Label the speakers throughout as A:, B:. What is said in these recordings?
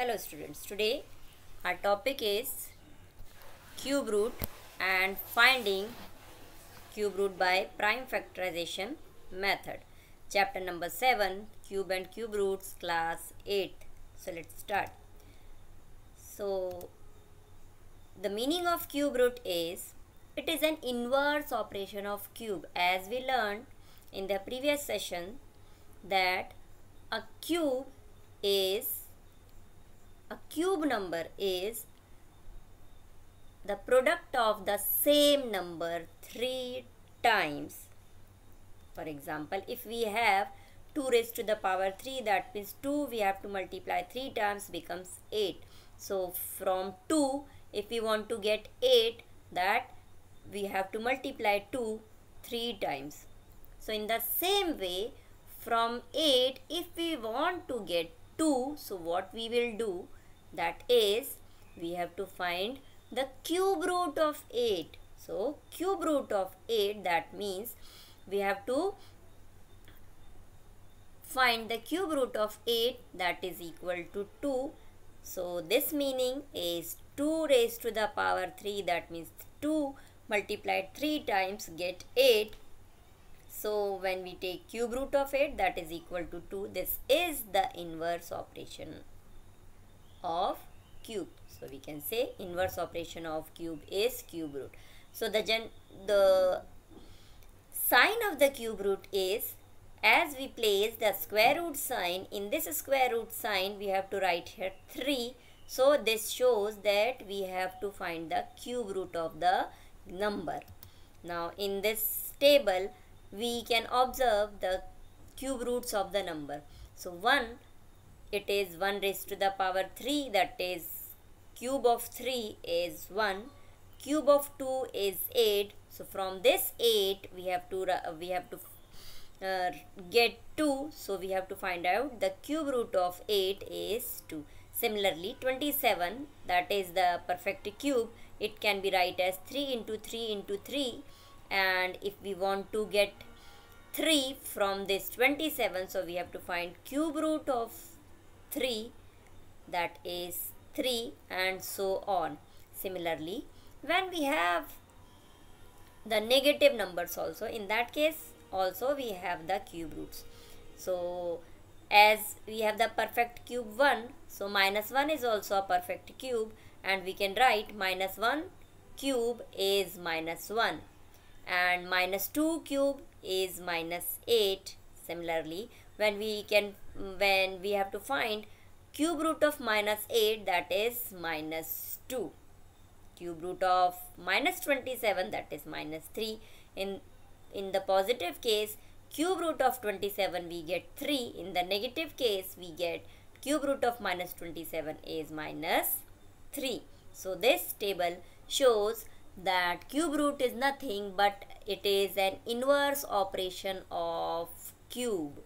A: Hello students, today our topic is cube root and finding cube root by prime factorization method. Chapter number 7, cube and cube roots, class 8. So let's start. So the meaning of cube root is it is an inverse operation of cube, as we learned in the previous session that a cube number is the product of the same number 3 times. For example, if we have 2 raised to the power 3, that means 2 we have to multiply 3 times becomes 8. So from 2, if we want to get 8, that we have to multiply 2 3 times. So in the same way, from 8, if we want to get 2, so what we will do, that is we have to find the cube root of 8. So cube root of 8, that means we have to find the cube root of 8, that is equal to 2. So this meaning is 2 raised to the power 3, that means 2 multiplied 3 times get 8. So when we take cube root of 8, that is equal to 2. This is the inverse operation of cube. So we can say inverse operation of cube is cube root. So the sign of the cube root is, as we place the square root sign, in this square root sign we have to write here 3. So this shows that we have to find the cube root of the number. Now in this table we can observe the cube roots of the number. So 1, it is 1 raised to the power 3, that is cube of 3 is 1. Cube of 2 is 8. So from this 8 we have to get 2. So we have to find out the cube root of 8 is 2. Similarly 27, that is the perfect cube. It can be write as 3 into 3 into 3. And if we want to get 3 from this 27, so we have to find cube root of 3, that is 3, and so on. Similarly, when we have the negative numbers also, in that case also we have the cube roots. So as we have the perfect cube 1, so minus 1 is also a perfect cube, and we can write minus 1 cube is minus 1, and minus 2 cube is minus 8. Similarly, when we have to find cube root of minus 8, that is minus 2. Cube root of minus 27, that is minus 3. In the positive case, cube root of 27 we get 3. In the negative case, we get cube root of minus 27 is minus 3. So this table shows that cube root is nothing but it is an inverse operation of cube.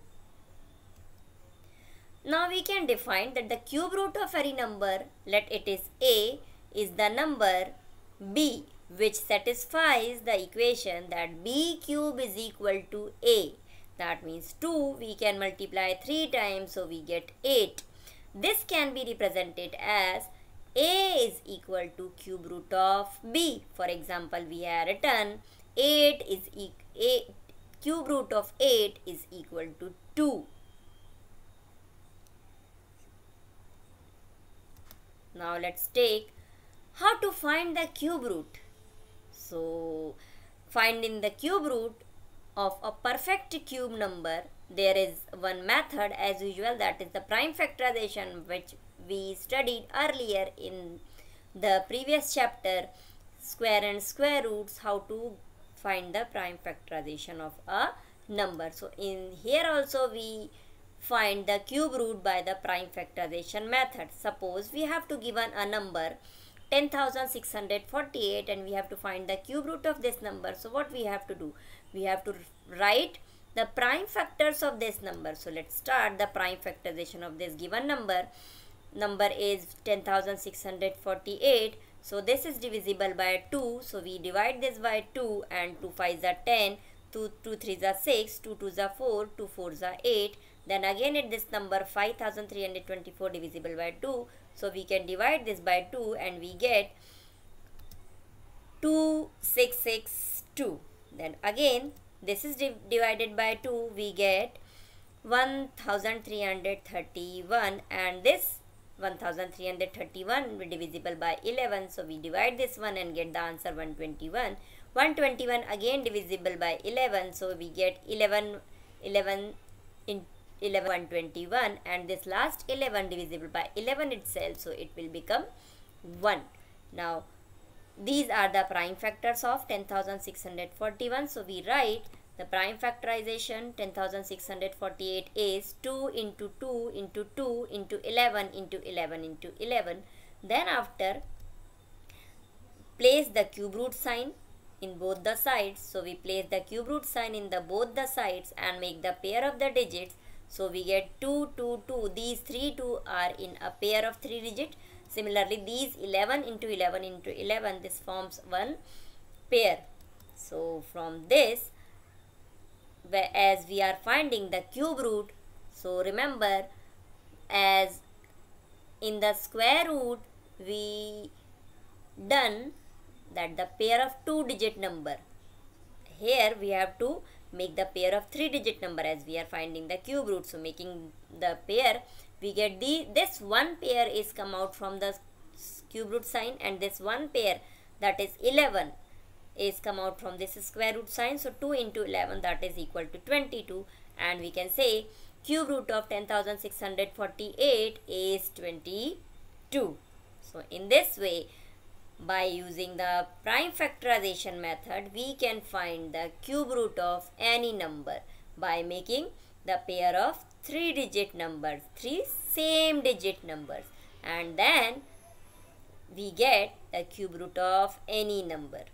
A: Now we can define that the cube root of any number, let it is a, is the number b, which satisfies the equation that b cube is equal to a. That means 2 we can multiply 3 times, so we get 8. This can be represented as a is equal to cube root of b. For example, we have written cube root of 8 is equal to 2. Now let's take how to find the cube root. So finding the cube root of a perfect cube number, there is one method as usual, that is the prime factorization, which we studied earlier in the previous chapter, square and square roots, how to find the prime factorization of a number. So in here also we find the cube root by the prime factorization method. Suppose we have to given a number 10,648 and we have to find the cube root of this number. So what we have to do? We have to write the prime factors of this number. So let's start the prime factorization of this given number. Number is 10,648. So this is divisible by 2. So we divide this by 2, and 2 5s are 10, 2 3s are 6, 2 2s are 4, 2 4s are 8. Then again this number 5324 divisible by 2. So we can divide this by 2 and we get 2662. Then again this is divided by 2, we get 1331, and this 1331 will divisible by 11. So we divide this one and get the answer 121. 121 again divisible by 11. So we get 11 in 11 121, and this last 11 divisible by 11 itself. So it will become 1. Now these are the prime factors of 10,641. So we write the prime factorization 10,648 is 2 into 2 into 2 into 11 into 11 into 11. Then after, place the cube root sign in both the sides. So we place the cube root sign in both the sides and make the pair of the digits. So we get 2, 2, 2. These 3 2 are in a pair of 3 digits. Similarly, these 11 into 11 into 11, this forms one pair. So from this, as we are finding the cube root, so remember, as in the square root we done that the pair of 2-digit number, here we have to make the pair of 3-digit number as we are finding the cube root. So making the pair, we get this one pair is come out from the cube root sign, and this one pair, that is 11, is come out from this square root sign. So 2 into 11, that is equal to 22, and we can say cube root of 10,648 is 22. So in this way, by using the prime factorization method, we can find the cube root of any number by making the pair of 3-digit numbers, 3 same digit numbers, and then we get the cube root of any number.